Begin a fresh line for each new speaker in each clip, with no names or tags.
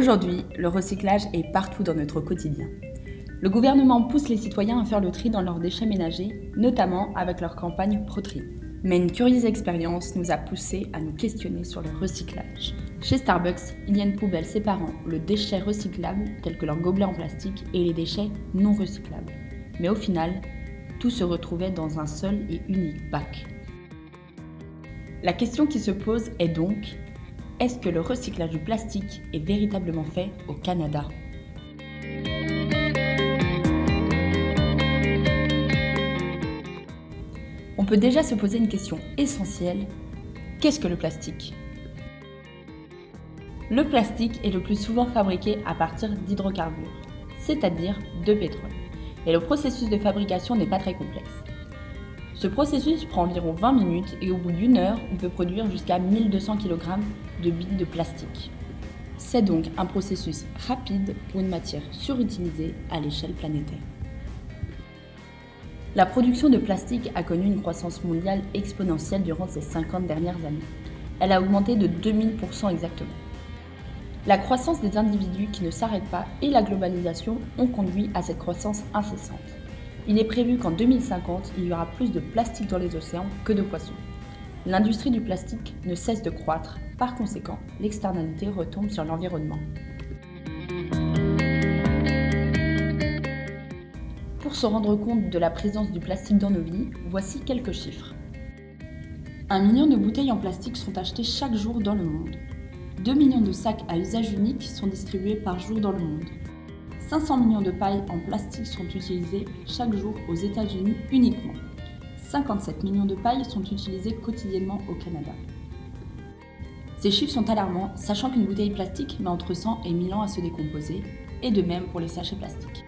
Aujourd'hui, le recyclage est partout dans notre quotidien. Le gouvernement pousse les citoyens à faire le tri dans leurs déchets ménagers, notamment avec leur campagne ProTri. Mais une curieuse expérience nous a poussés à nous questionner sur le recyclage. Chez Starbucks, il y a une poubelle séparant le déchet recyclable, tel que leurs gobelets en plastique, et les déchets non recyclables. Mais au final, tout se retrouvait dans un seul et unique bac. La question qui se pose est donc, est-ce que le recyclage du plastique est véritablement fait au Canada ? On peut déjà se poser une question essentielle. Qu'est-ce que le plastique ? Le plastique est le plus souvent fabriqué à partir d'hydrocarbures, c'est-à-dire de pétrole. Et le processus de fabrication n'est pas très complexe. Ce processus prend environ 20 minutes et au bout d'une heure, on peut produire jusqu'à 1200 kg de billes de plastique. C'est donc un processus rapide pour une matière surutilisée à l'échelle planétaire. La production de plastique a connu une croissance mondiale exponentielle durant ces 50 dernières années. Elle a augmenté de 2000% exactement. La croissance des individus qui ne s'arrête pas et la globalisation ont conduit à cette croissance incessante. Il est prévu qu'en 2050, il y aura plus de plastique dans les océans que de poissons. L'industrie du plastique ne cesse de croître, par conséquent, l'externalité retombe sur l'environnement. Pour se rendre compte de la présence du plastique dans nos vies, voici quelques chiffres. 1 million de bouteilles en plastique sont achetées chaque jour dans le monde. 2 millions de sacs à usage unique sont distribués par jour dans le monde. 500 millions de pailles en plastique sont utilisées chaque jour aux États-Unis uniquement. 57 millions de pailles sont utilisées quotidiennement au Canada. Ces chiffres sont alarmants, sachant qu'une bouteille plastique met entre 100 et 1000 ans à se décomposer, et de même pour les sachets plastiques.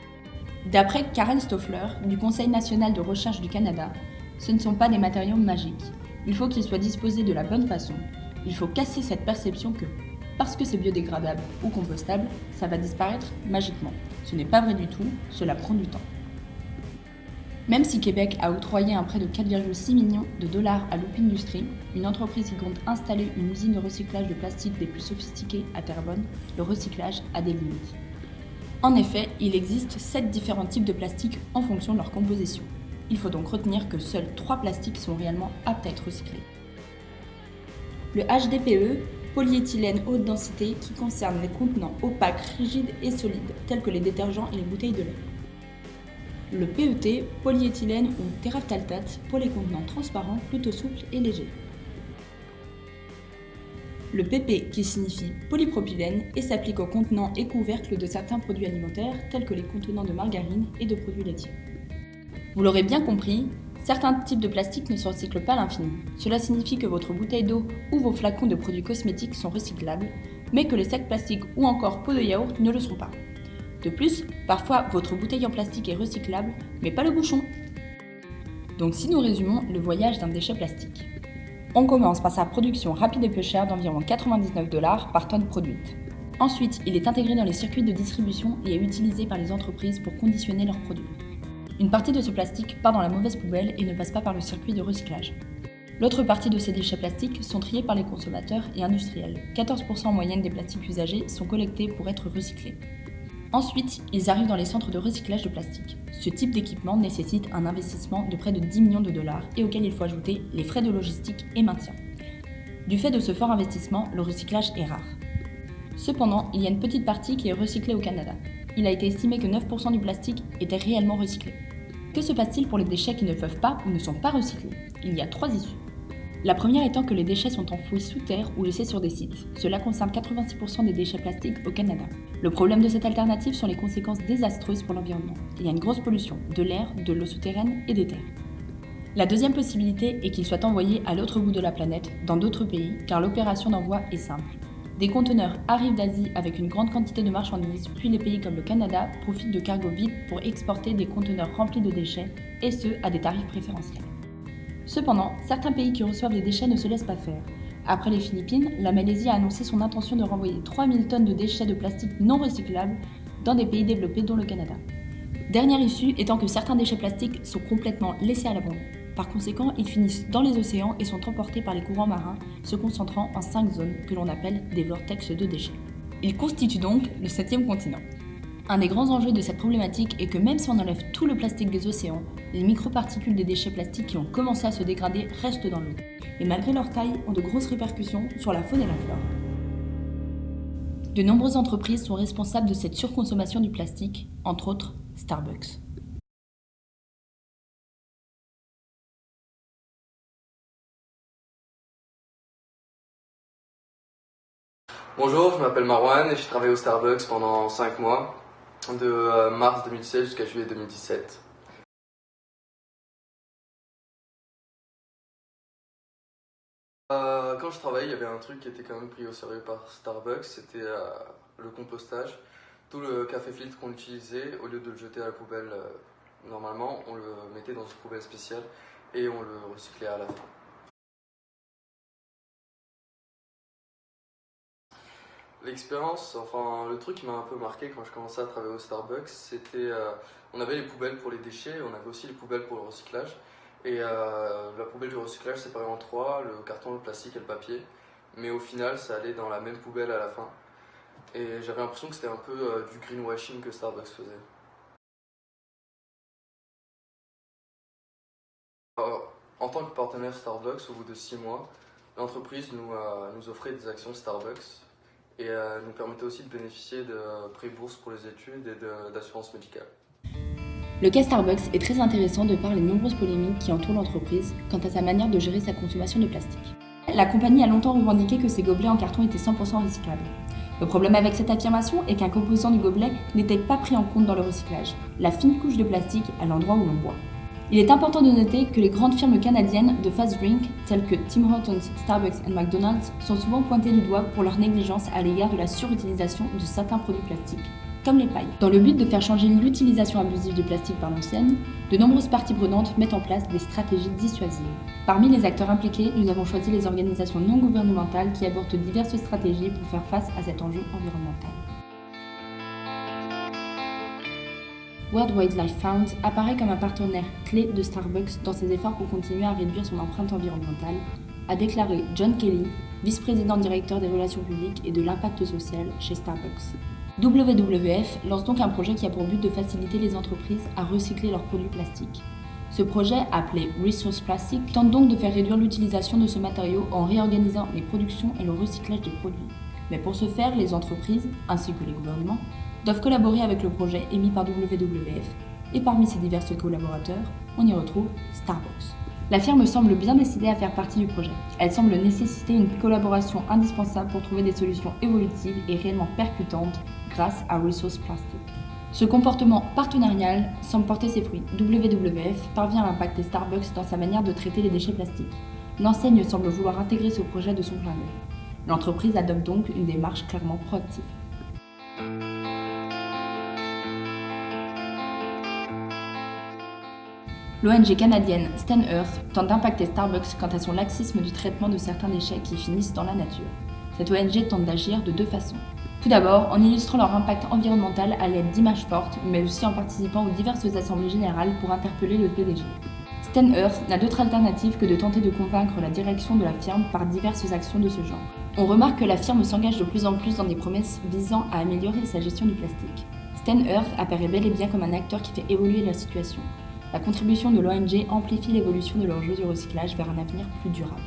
D'après Karen Stoffler, du Conseil national de recherche du Canada, ce ne sont pas des matériaux magiques. Il faut qu'ils soient disposés de la bonne façon. Il faut casser cette perception que, parce que c'est biodégradable ou compostable, ça va disparaître magiquement. Ce n'est pas vrai du tout, cela prend du temps. Même si Québec a octroyé un prêt de 4,6 millions de dollars à Loop Industries, une entreprise qui compte installer une usine de recyclage de plastique des plus sophistiquées à Terrebonne, le recyclage a des limites. En effet, il existe 7 différents types de plastique en fonction de leur composition. Il faut donc retenir que seuls 3 plastiques sont réellement aptes à être recyclés. Le HDPE, polyéthylène haute densité, qui concerne les contenants opaques, rigides et solides, tels que les détergents et les bouteilles de lait. Le PET, polyéthylène ou téréphtalate, pour les contenants transparents, plutôt souples et légers. Le PP, qui signifie polypropylène et s'applique aux contenants et couvercles de certains produits alimentaires, tels que les contenants de margarine et de produits laitiers. Vous l'aurez bien compris, certains types de plastique ne se recyclent pas à l'infini. Cela signifie que votre bouteille d'eau ou vos flacons de produits cosmétiques sont recyclables, mais que les sacs plastiques ou encore pots de yaourt ne le sont pas. De plus, parfois votre bouteille en plastique est recyclable, mais pas le bouchon. Donc si nous résumons le voyage d'un déchet plastique. On commence par sa production rapide et peu chère d'environ 99 $ par tonne produite. Ensuite, il est intégré dans les circuits de distribution et est utilisé par les entreprises pour conditionner leurs produits. Une partie de ce plastique part dans la mauvaise poubelle et ne passe pas par le circuit de recyclage. L'autre partie de ces déchets plastiques sont triés par les consommateurs et industriels. 14% en moyenne des plastiques usagés sont collectés pour être recyclés. Ensuite, ils arrivent dans les centres de recyclage de plastique. Ce type d'équipement nécessite un investissement de près de 10 millions de dollars et auquel il faut ajouter les frais de logistique et maintien. Du fait de ce fort investissement, le recyclage est rare. Cependant, il y a une petite partie qui est recyclée au Canada. Il a été estimé que 9% du plastique était réellement recyclé. Que se passe-t-il pour les déchets qui ne peuvent pas ou ne sont pas recyclés ? Il y a 3 issues. La première étant que les déchets sont enfouis sous terre ou laissés sur des sites. Cela concerne 86% des déchets plastiques au Canada. Le problème de cette alternative sont les conséquences désastreuses pour l'environnement. Il y a une grosse pollution de l'air, de l'eau souterraine et des terres. La deuxième possibilité est qu'ils soient envoyés à l'autre bout de la planète, dans d'autres pays, car l'opération d'envoi est simple. Des conteneurs arrivent d'Asie avec une grande quantité de marchandises, puis les pays comme le Canada profitent de cargos vides pour exporter des conteneurs remplis de déchets, et ce, à des tarifs préférentiels. Cependant, certains pays qui reçoivent les déchets ne se laissent pas faire. Après les Philippines, la Malaisie a annoncé son intention de renvoyer 3000 tonnes de déchets de plastique non recyclables dans des pays développés dont le Canada. Dernière issue étant que certains déchets plastiques sont complètement laissés à l'abandon. Par conséquent, ils finissent dans les océans et sont emportés par les courants marins, se concentrant en 5 zones que l'on appelle des vortex de déchets. Il constitue donc le 7e continent. Un des grands enjeux de cette problématique est que même si on enlève tout le plastique des océans, les microparticules des déchets plastiques qui ont commencé à se dégrader restent dans l'eau, et malgré leur taille, ont de grosses répercussions sur la faune et la flore. De nombreuses entreprises sont responsables de cette surconsommation du plastique, entre autres Starbucks.
Bonjour, je m'appelle Marwan et j'ai travaillé au Starbucks pendant 5 mois, de mars 2016 jusqu'à juillet 2017. Quand je travaillais, il y avait un truc qui était quand même pris au sérieux par Starbucks, c'était le compostage. Tout le café filtre qu'on utilisait, au lieu de le jeter à la poubelle normalement, on le mettait dans une poubelle spéciale et on le recyclait à la fin. L'expérience, enfin le truc qui m'a un peu marqué quand je commençais à travailler au Starbucks, c'était on avait les poubelles pour les déchets, on avait aussi les poubelles pour le recyclage. Et la poubelle du recyclage séparée en trois, le carton, le plastique et le papier. Mais au final, ça allait dans la même poubelle à la fin. Et j'avais l'impression que c'était un peu du greenwashing que Starbucks faisait. En tant que partenaire Starbucks, au bout de 6 mois, l'entreprise nous offrait des actions Starbucks et nous permettait aussi de bénéficier de prêts bourses pour les études et d'assurance médicale.
Le cas Starbucks est très intéressant de par les nombreuses polémiques qui entourent l'entreprise quant à sa manière de gérer sa consommation de plastique. La compagnie a longtemps revendiqué que ses gobelets en carton étaient 100% recyclables. Le problème avec cette affirmation est qu'un composant du gobelet n'était pas pris en compte dans le recyclage, la fine couche de plastique à l'endroit où l'on boit. Il est important de noter que les grandes firmes canadiennes de fast drink, telles que Tim Hortons, Starbucks et McDonald's, sont souvent pointées du doigt pour leur négligence à l'égard de la surutilisation de certains produits plastiques, comme les pailles. Dans le but de faire changer l'utilisation abusive du plastique par l'ancienne, de nombreuses parties prenantes mettent en place des stratégies dissuasives. Parmi les acteurs impliqués, nous avons choisi les organisations non gouvernementales qui abordent diverses stratégies pour faire face à cet enjeu environnemental. World Wildlife Fund apparaît comme un partenaire clé de Starbucks dans ses efforts pour continuer à réduire son empreinte environnementale, a déclaré John Kelly, vice-président directeur des relations publiques et de l'impact social chez Starbucks. WWF lance donc un projet qui a pour but de faciliter les entreprises à recycler leurs produits plastiques. Ce projet, appelé Resource Plastic, tente donc de faire réduire l'utilisation de ce matériau en réorganisant les productions et le recyclage des produits. Mais pour ce faire, les entreprises, ainsi que les gouvernements, doivent collaborer avec le projet émis par WWF, et parmi ses divers collaborateurs, on y retrouve Starbucks. La firme semble bien décidée à faire partie du projet. Elle semble nécessiter une collaboration indispensable pour trouver des solutions évolutives et réellement percutantes grâce à Resource Plastic. Ce comportement partenarial semble porter ses fruits. WWF parvient à impacter Starbucks dans sa manière de traiter les déchets plastiques. L'enseigne semble vouloir intégrer ce projet de son plein gré. L'entreprise adopte donc une démarche clairement proactive. L'ONG canadienne Stand Earth tente d'impacter Starbucks quant à son laxisme du traitement de certains déchets qui finissent dans la nature. Cette ONG tente d'agir de deux façons. Tout d'abord, en illustrant leur impact environnemental à l'aide d'images fortes, mais aussi en participant aux diverses assemblées générales pour interpeller le PDG. Stand Earth n'a d'autre alternative que de tenter de convaincre la direction de la firme par diverses actions de ce genre. On remarque que la firme s'engage de plus en plus dans des promesses visant à améliorer sa gestion du plastique. Stand Earth apparaît bel et bien comme un acteur qui fait évoluer la situation. La contribution de l'ONG amplifie l'évolution de l'enjeu du recyclage vers un avenir plus durable.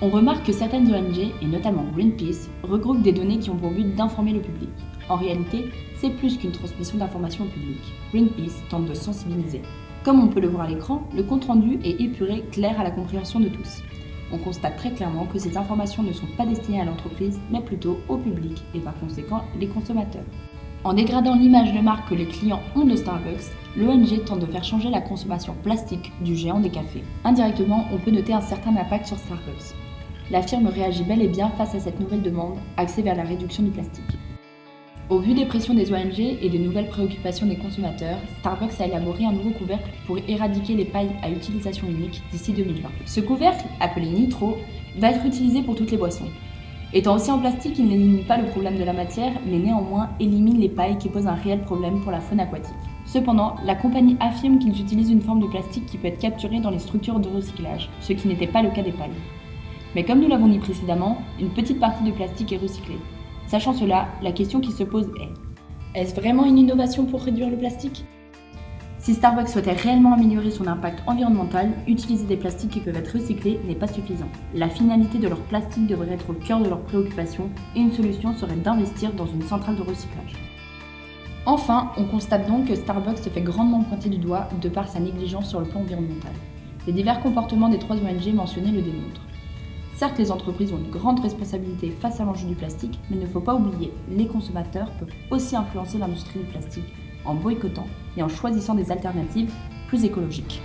On remarque que certaines ONG, et notamment Greenpeace, regroupent des données qui ont pour but d'informer le public. En réalité, c'est plus qu'une transmission d'informations au public. Greenpeace tente de sensibiliser. Comme on peut le voir à l'écran, le compte-rendu est épuré, clair à la compréhension de tous. On constate très clairement que ces informations ne sont pas destinées à l'entreprise, mais plutôt au public et par conséquent les consommateurs. En dégradant l'image de marque que les clients ont de Starbucks, l'ONG tente de faire changer la consommation plastique du géant des cafés. Indirectement, on peut noter un certain impact sur Starbucks. La firme réagit bel et bien face à cette nouvelle demande, axée vers la réduction du plastique. Au vu des pressions des ONG et des nouvelles préoccupations des consommateurs, Starbucks a élaboré un nouveau couvercle pour éradiquer les pailles à utilisation unique d'ici 2020. Ce couvercle, appelé Nitro, va être utilisé pour toutes les boissons. Étant aussi en plastique, il n'élimine pas le problème de la matière, mais néanmoins élimine les pailles qui posent un réel problème pour la faune aquatique. Cependant, la compagnie affirme qu'ils utilisent une forme de plastique qui peut être capturée dans les structures de recyclage, ce qui n'était pas le cas des pailles. Mais comme nous l'avons dit précédemment, une petite partie de plastique est recyclée. Sachant cela, la question qui se pose est: est-ce vraiment une innovation pour réduire le plastique ? Si Starbucks souhaitait réellement améliorer son impact environnemental, utiliser des plastiques qui peuvent être recyclés n'est pas suffisant. La finalité de leur plastique devrait être au cœur de leurs préoccupations et une solution serait d'investir dans une centrale de recyclage. Enfin, on constate donc que Starbucks se fait grandement pointer du doigt de par sa négligence sur le plan environnemental. Les divers comportements des 3 ONG mentionnées le démontrent. Certes, les entreprises ont une grande responsabilité face à l'enjeu du plastique, mais il ne faut pas oublier, les consommateurs peuvent aussi influencer l'industrie du plastique en boycottant et en choisissant des alternatives plus écologiques.